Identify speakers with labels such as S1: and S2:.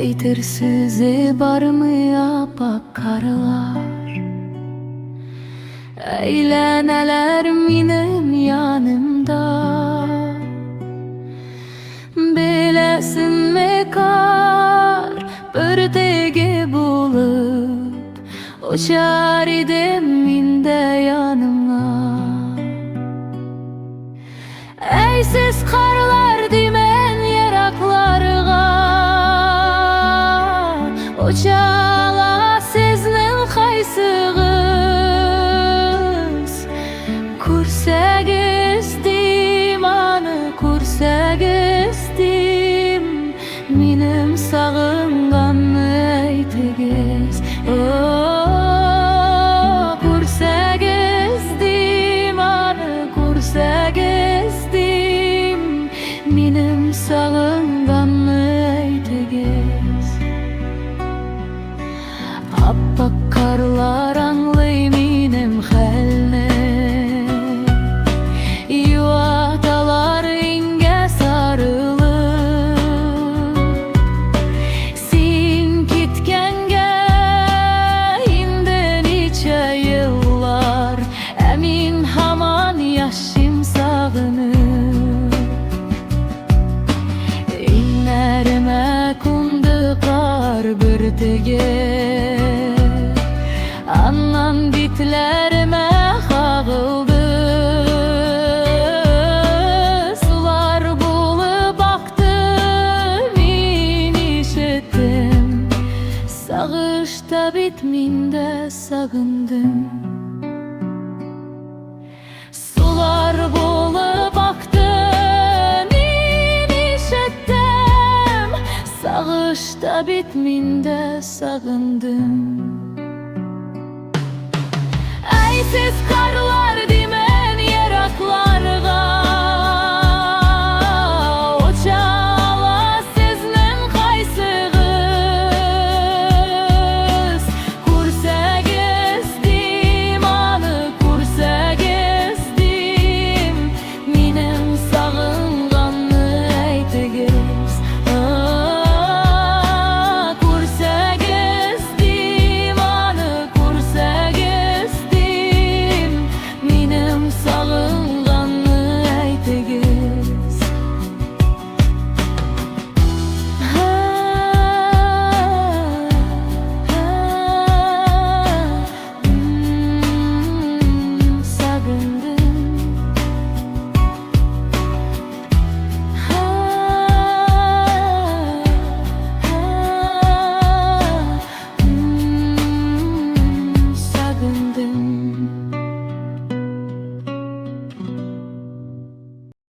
S1: Eytirsizi barmaya bakarlar. Eyleneler benim yanımda. Bilesin mi kar bir tegi bulup uçar idim minde yanıma. Ey siz karlar dimen yaraklarga, uçala siznin kaysığız. Kursagizdim anı kursagizdim, benim sağınganı eytigiz. Kursagizdim anı kursagizdim, benim sağınganı eytigiz. Appak karlar anlay benim halni, yuvatalar inge sarılır. Sen gitgenge indi nice yıllar, emin haman yaşım sağınır. İnlerime kundu kar bir tege, annan bitlerime kağıldı. Sular bulup aktı, men işittim. Sağışta bitminde sağındım. Sular bulup aktı, men işittim. Sağışta bitminde sağındım. Ey siz karlar